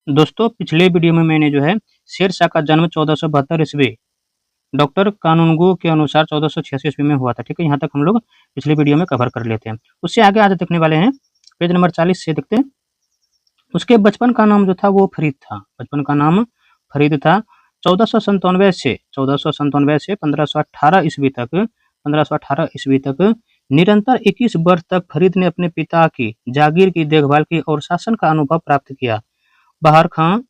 दोस्तों पिछले वीडियो में मैंने जो है शेरशाह का जन्म 1472 ईस्वी डॉक्टर कानूनगो के अनुसार 1486 ईस्वी में हुआ था। ठीक है, यहाँ तक हम लोग पिछले वीडियो में कवर कर लेते हैं। उससे आगे आज देखने वाले हैं पेज नंबर 40 से देखते हैं। उसके बचपन का नाम जो था वो फरीद था। बचपन का नाम फरीद था। 1497 से 1518 ईस्वी तक निरंतर 21 वर्ष तक फरीद ने अपने पिता की जागीर की देखभाल की और शासन का अनुभव प्राप्त किया। बहार खां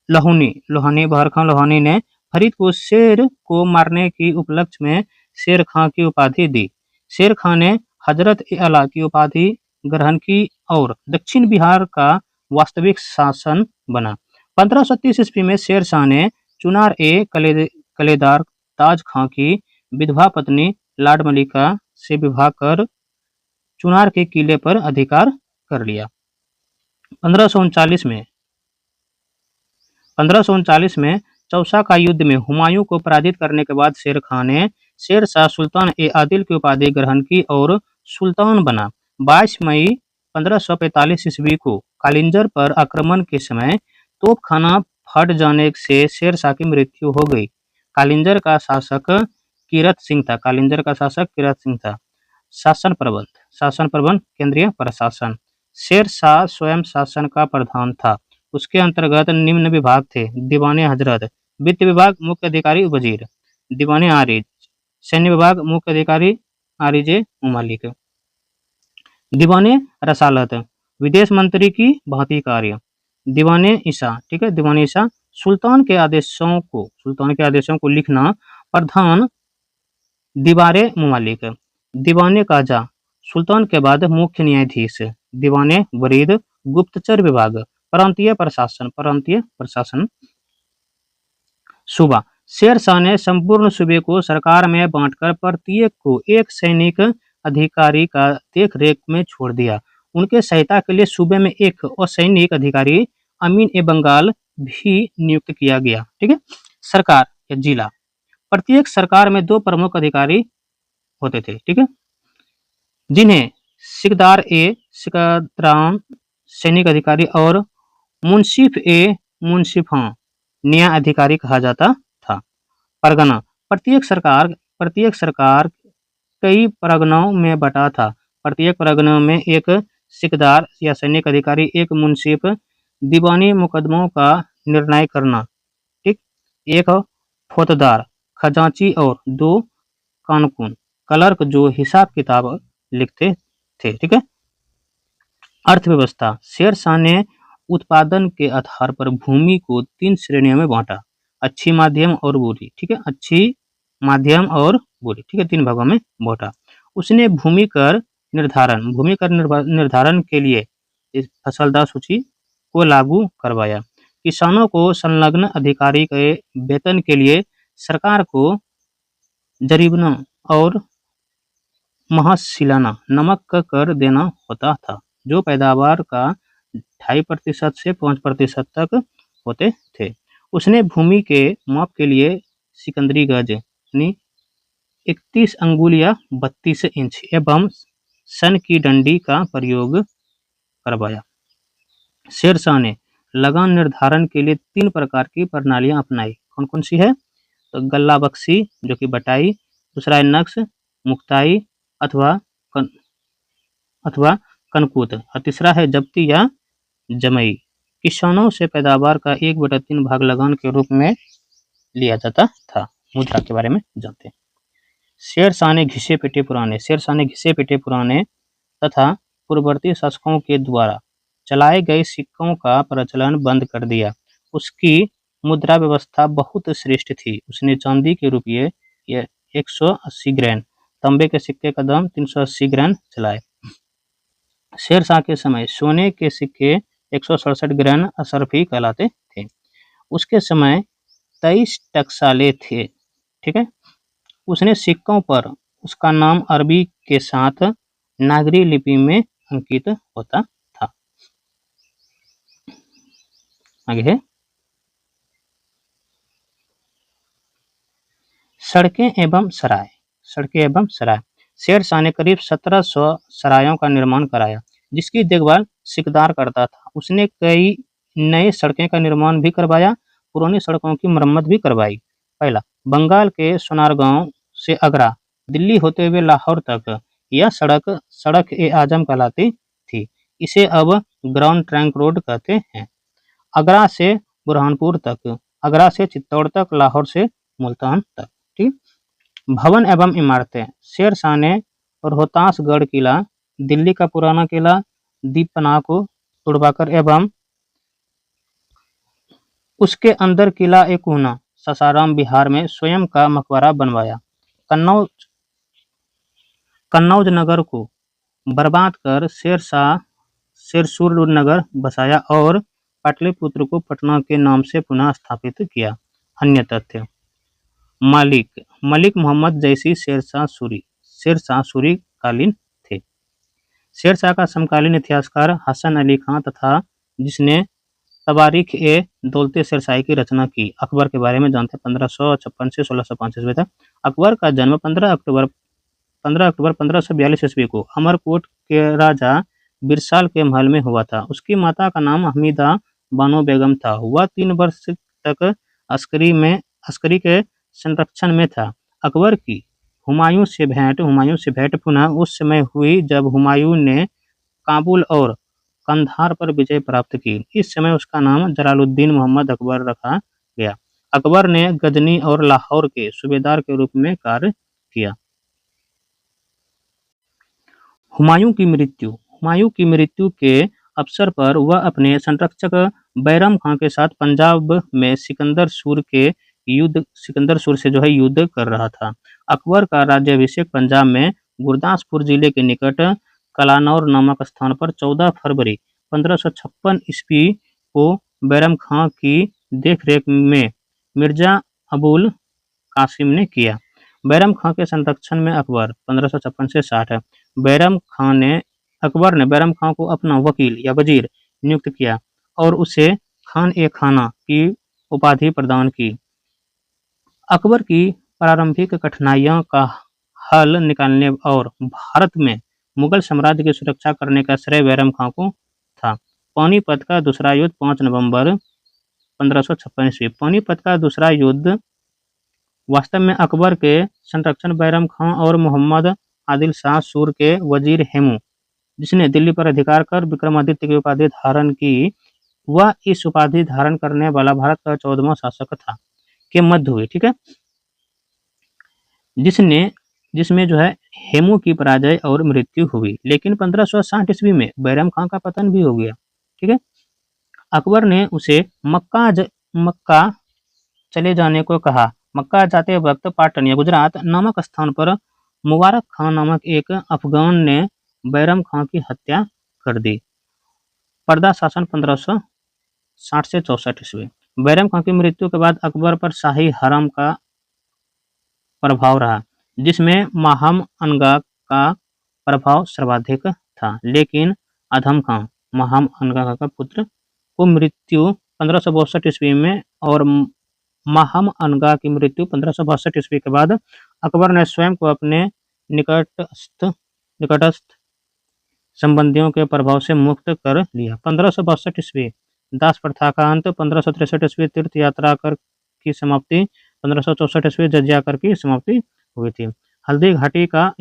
लोहानी ने फरीद को शेर को मारने की उपलक्ष्य में शेर खां की उपाधि दी। शेर खां ने हजरत ए आला की उपाधि ग्रहण की और दक्षिण बिहार का वास्तविक शासन बना। 1530 ईस्वी में शेर शाह ने चुनार कलेदार ताज खां की विधवा पत्नी लाड मलिका से विवाह कर चुनार के किले पर अधिकार कर लिया। 1539 में चौसा का युद्ध में हुमायूं को पराजित करने के बाद शेर खां ने शेर शाह सुल्तान ए आदिल की उपाधि ग्रहण की और सुल्तान बना। 22 मई 1545 ईस्वी को कालिंजर पर आक्रमण के समय तोपखाना फट जाने से शेर शाह की मृत्यु हो गई। कालिंजर का शासक कीरत सिंह था। शासन प्रबंध केंद्रीय प्रशासन। शेर शाह स्वयं शासन का प्रधान था। उसके अंतर्गत निम्न विभाग थे: दीवाने हजरत, वित्त विभाग मुख्य अधिकारी वजीर, दीवाने आरिज, सैन्य विभाग मुख्य अधिकारी आरिजे मुमालिक, दीवाने रसालत, विदेश मंत्री की भांति कार्य, दीवाने ईसा, ठीक है, दीवाने ईसा, सुल्तान के आदेशों को लिखना, प्रधान दीवारे मुमालिक, दीवाने काजा, सुल्तान के बाद मुख्य न्यायाधीश, दीवाने वरीद, गुप्तचर विभाग, प्रांतीय प्रशासन। सूबा। शेर शाह ने संपूर्ण सूबे को सरकार में बांटकर प्रत्येक को एक सैनिक अधिकारी का देखरेख में छोड़ दिया। उनके सहायता के लिए सूबे में एक असैनिक अधिकारी अमीन ए बंगाल भी नियुक्त किया गया। ठीक है। सरकार या जिला। प्रत्येक सरकार में 2 प्रमुख अधिकारी होते थे। ठीक है, जिन्हें सिकदारान सैनिक अधिकारी और मुंसिफां न्याय अधिकारी कहा जाता था। परगना। प्रत्येक सरकार कई परगनाओं में बटा था। प्रत्येक परगना में एक सिकदार या सैनिक अधिकारी, एक मुंसिफ, दीवानी मुकदमों का निर्णय करना, ठीक, एक फौजदार, खजांची और 2 कानून क्लर्क जो हिसाब किताब लिखते थे। ठीक है। अर्थव्यवस्था। शेर शाह ने उत्पादन के आधार पर भूमि को 3 श्रेणियों में बांटा: अच्छी, माध्यम और बुरी। ठीक है, अच्छी, माध्यम और बुरी। ठीक है, 3 भागों में बांटा। उसने भूमि कर निर्धारण के लिए इस फसलदार सूची को लागू करवाया। किसानों को संलग्न अधिकारी के वेतन के लिए सरकार को जरीबना और महासिलाना नमक का कर देना होता था, जो पैदावार का 2.5% से 5% तक होते थे। उसने भूमि के माप के लिए सिकंदरी गज यानी 31 अंगुल या 32 इंच एवं सन की डंडी का प्रयोग करवाया। शेर शाह ने लगान निर्धारण के लिए 3 प्रकार की प्रणालियां अपनाई। कौन कौन सी है? तो गल्ला बख्शी जो कि बटाई, दूसरा है नक्श मुक्ताई अथवा कनकूत, और तीसरा है जब्ती या जमई। किसानों से पैदावार का 1/3 भाग लगान के रूप में लिया जाता था। मुद्रा के बारे में जानते हैं। शेर शाह ने घिसे पिटे पुराने तथा पूर्ववर्ती शासकों के द्वारा चलाए गए सिक्कों का प्रचलन बंद कर दिया। उसकी मुद्रा व्यवस्था बहुत श्रेष्ठ थी। उसने चांदी के रुपये 180 ग्रैन, तांबे के सिक्के का दाम 380 ग्रैन चलाए। शेर शाह के समय सोने के सिक्के 167 ग्रैन अशरफी कहलाते थे। उसके समय 23 टकसाले थे। ठीक है। उसने सिक्कों पर उसका नाम अरबी के साथ नागरी लिपि में अंकित होता था। आगे है सड़कें एवं सराय। शेर शाह ने करीब 1700 सरायों का निर्माण कराया, जिसकी देखभाल सिकदार करता था। उसने कई नई सड़कें का निर्माण भी करवाया, पुरानी सड़कों की मरम्मत भी करवाई। पहला, बंगाल के सोनारगांव से आगरा, दिल्ली होते हुए लाहौर तक यह सड़क सड़क ए आजम कहलाती थी। इसे अब ग्राउंड ट्रंक रोड कहते हैं। आगरा से बुरहानपुर तक, आगरा से चित्तौड़ तक, लाहौर से मुल्तान तक। ठीक। भवन एवं इमारतें, शेर शाह ने रोहतासगढ़ किला, दिल्ली का पुराना किला दीपनाह को तुड़वाकर एवं उसके अंदर किला ए कोहना सासाराम बिहार में स्वयं का मकबरा बनवाया। कन्नौज कन्नौज नगर को बर्बाद कर शेरसूर नगर बसाया और पाटलिपुत्र को पटना के नाम से पुनः स्थापित किया। अन्य तथ्य, मलिक मोहम्मद जैसी शेरशाह सूरी कालीन थे। शेरशाह का समकालीन इतिहासकार हसन अली खां तथा जिसने तवारीख ए दौलते शेरशाही की रचना की, अकबर के बारे में जानते हैं। 1556 से 1605 ईस्वी तक। अकबर का जन्म 15 अक्टूबर 1542 ईस्वी को अमरकोट के राजा बिरसाल के महल में हुआ था। उसकी माता का नाम हमीदा बानो बेगम था। वह 3 वर्ष तक अस्करी के संरक्षण में था। अकबर की हुमायूं से भेंट पुनः उस समय हुई जब हुमायूं ने काबुल और कंधार पर विजय प्राप्त की। इस समय उसका नाम जलालुद्दीन मोहम्मद अकबर रखा गया। अकबर ने गजनी और लाहौर के सूबेदार के रूप में कार्य किया। हुमायूं की मृत्यु के अवसर पर वह अपने संरक्षक बैरम खां के साथ पंजाब में सिकंदर सूर से जो है युद्ध कर रहा था। अकबर का राज्याभिषेक पंजाब में गुरदासपुर जिले के निकट कलानौर नामक स्थान पर 14 फरवरी 1556 ईस्वी को बैरम खां की देखरेख में मिर्जा अबुल कासिम ने किया। बैरम खां के संरक्षण में अकबर 1556 से 60 है। अकबर ने बैरम खां को अपना वकील या वजीर नियुक्त किया और उसे खान ए खाना की उपाधि प्रदान की। अकबर की प्रारंभिक कठिनाइयों का हल निकालने और भारत में मुगल साम्राज्य की सुरक्षा करने का श्रेय बैरम खां को था। पानीपत का दूसरा युद्ध 5 नवंबर 1556 ईस्वी। पानीपत का दूसरा युद्ध वास्तव में अकबर के संरक्षण बैरम खां और मोहम्मद आदिल शाह सूर के वजीर हेमू, जिसने दिल्ली पर अधिकार कर विक्रमादित्य की उपाधि धारण की, वह इस उपाधि धारण करने वाला भारत का 14वां शासक था, के मध्य हुई। ठीक है, जिसमें जो है हेमू की पराजय और मृत्यु हुई। लेकिन 1560 ईस्वी में बैरम खां का पतन भी हो गया। ठीक है, अकबर ने उसे मक्का चले जाने को कहा। मक्का जाते वक्त पाटन या गुजरात नामक स्थान पर मुबारक खान नामक एक अफगान ने बैरम खां की हत्या कर दी। पर्दा शासन 1560 से 64 ईस्वी। बैरम खां की मृत्यु के बाद अकबर पर शाही हरम का प्रभाव रहा, जिसमें माहम अनगा का प्रभाव सर्वाधिक था। लेकिन आजम खां, माहम अनगा का पुत्र, को मृत्यु 1562 ईस्वी में और माहम अनगा की मृत्यु 1562 ईस्वी के बाद अकबर ने स्वयं को अपने निकटस्थ संबंधियों के प्रभाव से मुक्त कर लिया। 1562 ईस्वी दास प्रथा का अंत। 1563 ईस्वी तीर्थ यात्रा कर की समाप्ति। 1564 ईस्वी जजिया कर की समाप्ति हुई थी। हल्दी घाटी का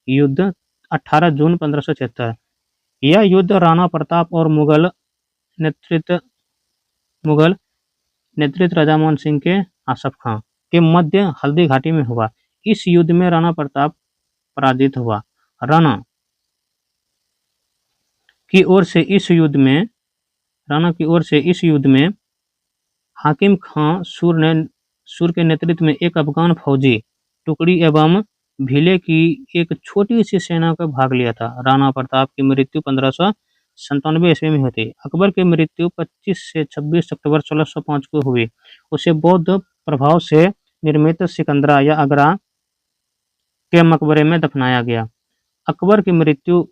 युद्ध 18 जून 1576। यह युद्ध राणा प्रताप और मुगल नेतृत्व राजा मोहन सिंह के आसफ खां के मध्य हल्दी घाटी में हुआ। इस युद्ध में राणा प्रताप पराजित हुआ। राणा की ओर से इस युद्ध में हाकिम खां सूर के नेतृत्व में एक अफगान फौजी टुकड़ी एवं भीले की एक छोटी सी सेना का भाग लिया था। राणा प्रताप की मृत्यु 1597 ईस्वी में हुई थी। अकबर की मृत्यु 25 से 26 अक्टूबर 1605 को हुई। उसे बौद्ध प्रभाव से निर्मित सिकंदरा या आगरा के मकबरे में दफनाया गया। अकबर की मृत्यु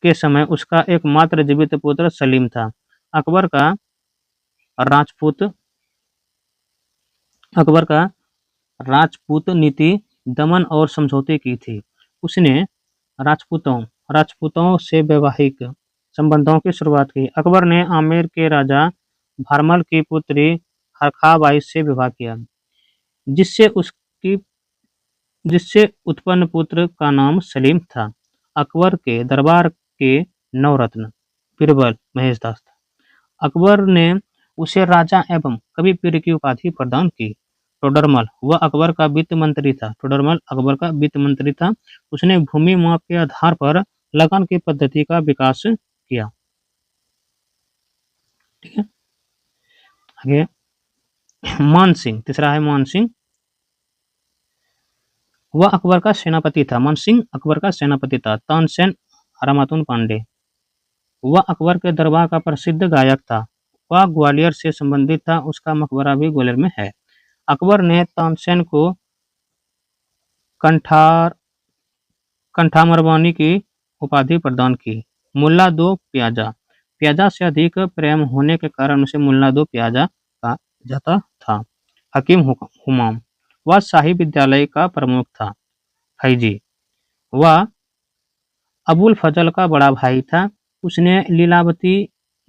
के समय उसका एकमात्र जीवित पुत्र सलीम था। अकबर का राजपूत नीति दमन और समझौते की थी। उसने राजपूतों से वैवाहिक संबंधों की शुरुआत की। अकबर ने आमेर के राजा भरमल की पुत्री हरखाबाई से विवाह किया, जिससे उसकी जिससे उत्पन्न पुत्र का नाम सलीम था। अकबर के दरबार के नवरत्न बीरबल महेशदास था। अकबर ने उसे राजा एवं कवि पीर की उपाधि प्रदान की। टोडरमल वह अकबर का वित्त मंत्री था। टोडरमल अकबर का वित्त मंत्री था। उसने भूमि माप के आधार पर लगान की पद्धति का विकास किया। ठीक है, आगे मान सिंह, तीसरा है मान सिंह। वह अकबर का सेनापति था। मान सिंह अकबर का सेनापति था। तानसेन रामातुन पांडे वह अकबर के दरबार का प्रसिद्ध गायक था। वह ग्वालियर से संबंधित था। उसका मकबरा भी ग्वालियर में है। अकबर ने तानसेन को कंठार कंठामरवानी की उपाधि प्रदान की। मुल्ला दो प्याजा प्याजा से अधिक प्रेम होने के कारण उसे मुल्ला दो प्याजा कहा जाता था। हकीम हुमाम वह शाही विद्यालय का प्रमुख था। फैजी वह अबुल फजल का बड़ा भाई था। उसने लीलावती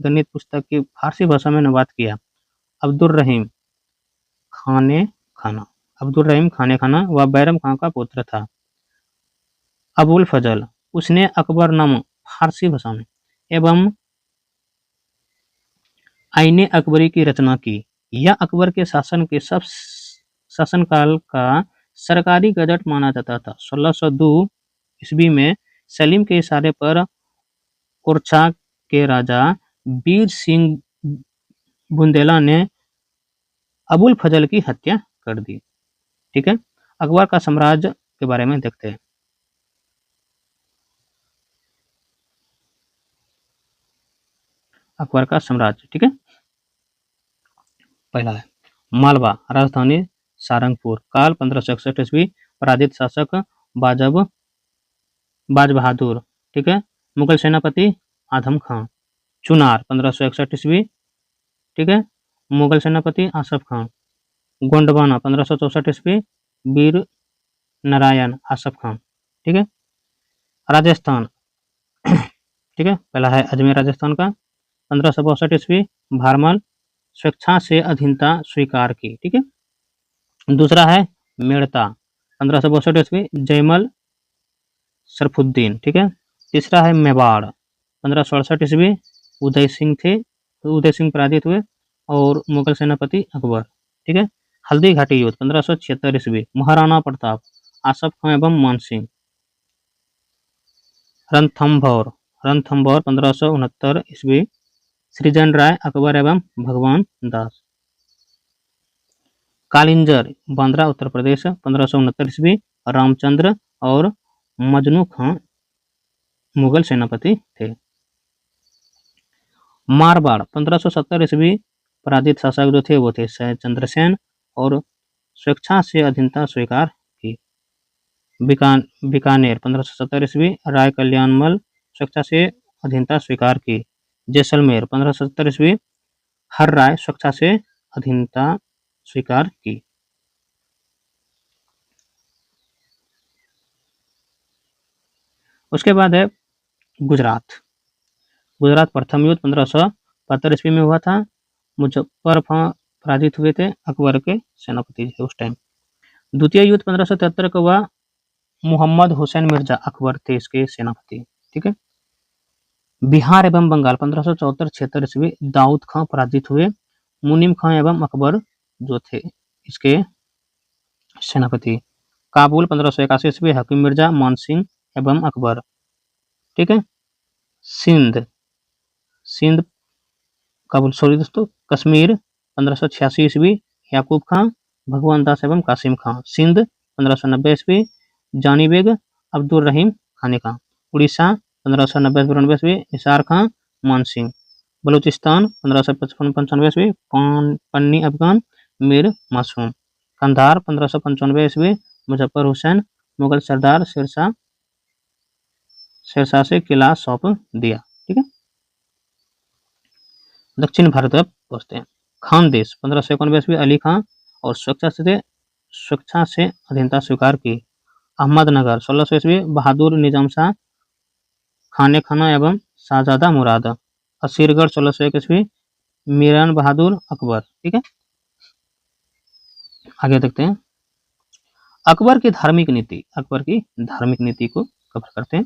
गणित पुस्तक की फारसी भाषा में अनुवाद किया। अब्दुल रहीम खाने खाना अब्दुल रहीम खाने खाना वह बैरम खां का पुत्र था। अबुल फजल उसने अकबरनामा फारसी भाषा में एवं आईने अकबरी की रचना की। यह अकबर के शासनकाल का सरकारी गजट माना जाता था। 1602 ईस्वी में सलीम के इशारे पर ओरछा के राजा वीर सिंह बुंदेला ने अबुल फजल की हत्या कर दी। ठीक है, अकबर का साम्राज्य के बारे में देखते हैं। अकबर का साम्राज्य, ठीक है, पहला है मालवा, राजधानी सारंगपुर, काल 1561 ईस्वी, पराजित शासक बाज बहादुर। ठीक है, मुगल सेनापति आजम खां। चुनार 1561 ईस्वी। ठीक है, मुगल सेनापति आसफ खां। गोंडवाना 1564 ईस्वी, वीर नारायण आसफ खां। ठीक है, राजस्थान ठीक है, पहला है अजमेर राजस्थान का 1562 ईस्वी, भारमल स्वेच्छा से अधीनता स्वीकार की। ठीक है, दूसरा है मेड़ता 1562 ईस्वी, जयमल सरफुद्दीन। ठीक है, तीसरा है मेवाड़ 1567 ईस्वी, उदय सिंह थे, तो उदय सिंह पराजित हुए और मुगल सेनापति अकबर। ठीक है, हल्दी घाटी युद्ध 1576 ईस्वी, महाराणा प्रताप आसफ खां एवं मानसिंह। रणथंभौर 1569 ईस्वी, सृजन राय अकबर एवं भगवान दास। कालिंजर बांद्रा उत्तर प्रदेश 1569 ईस्वी, रामचंद्र और मजनू खां मुगल सेनापति थे। मारवाड़ 1570 ईस्वी, पराजित शासक जो थे वो थे चंद्रसेन और स्वेच्छा से अधीनता स्वीकार की। बीकानेर 1570 ईस्वी, राय कल्याणमल स्वेच्छा से अधीनता स्वीकार की। जैसलमेर 1570 ईस्वी, हर राय स्वेच्छा से अधीनता स्वीकार की। उसके बाद है गुजरात। गुजरात प्रथम युद्ध 1572 ईस्वी में हुआ था। मुजफ्फर पराजित हुए थे, अकबर के सेनापति थे उस टाइम। द्वितीय युद्ध 1573 का हुआ, मोहम्मद हुसैन मिर्जा अकबर थे इसके सेनापति। ठीक है, बिहार एवं बंगाल 1574-76 ईस्वी, दाऊद खां पराजित हुए। मुनीम खां एवं अकबर जो थे इसके सेनापति। काबुल 1581 ईस्वी, हकीम मिर्जा मानसिंह एवं अकबर। ठीक है, सिंध सिंध काबुल सॉरी दोस्तों, कश्मीर 1586 ईस्वी, याकूब खां, भगवान दास एवं कासिम खां। सिंध 1590 ईस्वी, जानी बेग, अब्दुल रहीम खानी खां। उड़ीसा 1590-92 ईस्वी, निसार खां, मानसिंह। बलूचिस्तान 1555-95 ईस्वी, पन्नी अफगान, मीर मासूम। कंधार 1595 ईस्वी, मुजफ्फर हुसैन, मुगल सरदार शेरशाह से किला सौंप दिया। ठीक है, दक्षिण भारत तक पहुंचते हैं। खानदेश 1591 ईस्वी, अली खां और स्वेच्छा से अधीनता स्वीकार की। अहमदनगर 1600 ईस्वी, बहादुर निजाम शाह खाने खाना एवं शाहजादा मुराद, असीरगढ़ 1621, मीरान बहादुर अकबर। ठीक है, आगे देखते हैं। अकबर की धार्मिक नीति, अकबर की धार्मिक नीति को कवर करते हैं।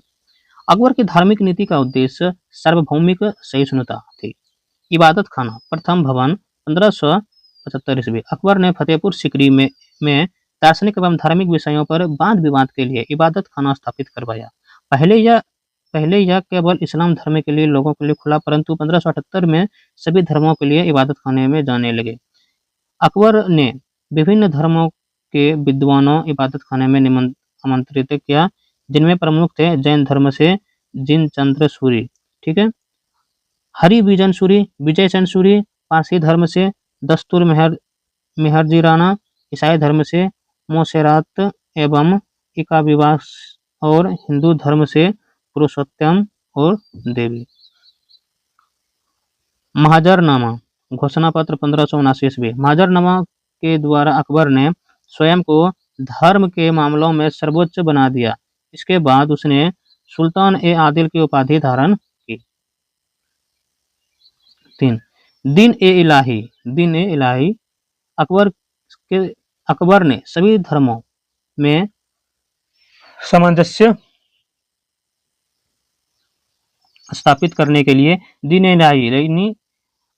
अकबर की धार्मिक नीति का उद्देश्य सार्वभौमिक सहिष्णुता थी। इबादत खाना, प्रथम भवन 1575 ईस्वी। अकबर ने फतेहपुर सिकरी में दार्शनिक एवं धार्मिक विषयों पर वाद विवाद के लिए इबादत खाना स्थापित करवाया। पहले यह केवल इस्लाम धर्म के लिए लोगों के लिए खुला, परंतु 1578 में सभी धर्मों के लिए इबादत खाने में जाने लगे। अकबर ने विभिन्न धर्मों के विद्वानों इबादत खाने में आमंत्रित किया, जिनमें प्रमुख थे जैन धर्म से जिनचंद्र सूरी, ठीक है, हरिविजन सूरी, विजय सेन सूरी, पारसी धर्म से दस्तूर मेहरजी राणा, ईसाई धर्म से मोसेरात एवं इकाबिबास और हिंदू धर्म से पुरुषोत्तम और देवी। महाजरनामा घोषणा पत्र 1579 ईस्वी। महाजरनामा के द्वारा अकबर ने स्वयं को धर्म के मामलों में सर्वोच्च बना दिया। इसके बाद उसने सुल्तान ए आदिल की उपाधि धारण की। 3 दिन ए इलाही, दिन ए इलाही अकबर ने सभी धर्मों में सामंजस्य स्थापित करने के लिए दिन ए इलाही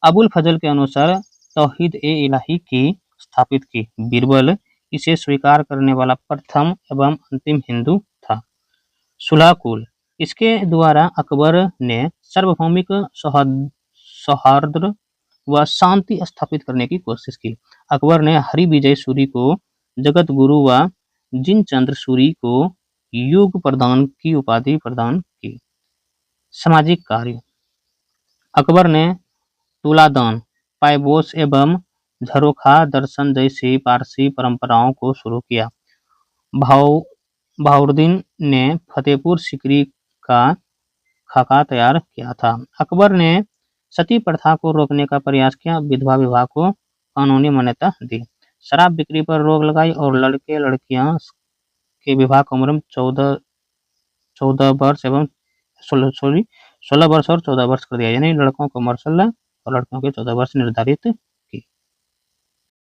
अबुल फजल के अनुसार तौहीद ए इलाही की स्थापित की। बीरबल इसे स्वीकार करने वाला प्रथम एवं अंतिम हिंदू था। सुलह-कुल, इसके द्वारा अकबर ने सार्वभौमिक सौहार्द व शांति स्थापित करने की कोशिश की। अकबर ने हरिविजय सूरी को जगत गुरु व जिनचंद्र सूरी को युग प्रदान की उपाधि प्रदान की। सामाजिक कार्य, अकबर ने तुलादान, पायबोस एवं झरोखा दर्शन जैसी पारसी परंपराओं को शुरू किया। बहाउद्दीन ने फतेहपुर सिकरी का खाका तैयार किया था। अकबर ने सती प्रथा को रोकने का प्रयास किया, विधवा विवाह को कानूनी मान्यता दी, शराब बिक्री पर रोक लगाई और लड़के लड़कियां के विवाह की उम्र 14 वर्ष एवं 16 वर्ष और 14 वर्ष कर दिया, यानी लड़कों को उम्र 16 और लड़कियों के 14 वर्ष निर्धारित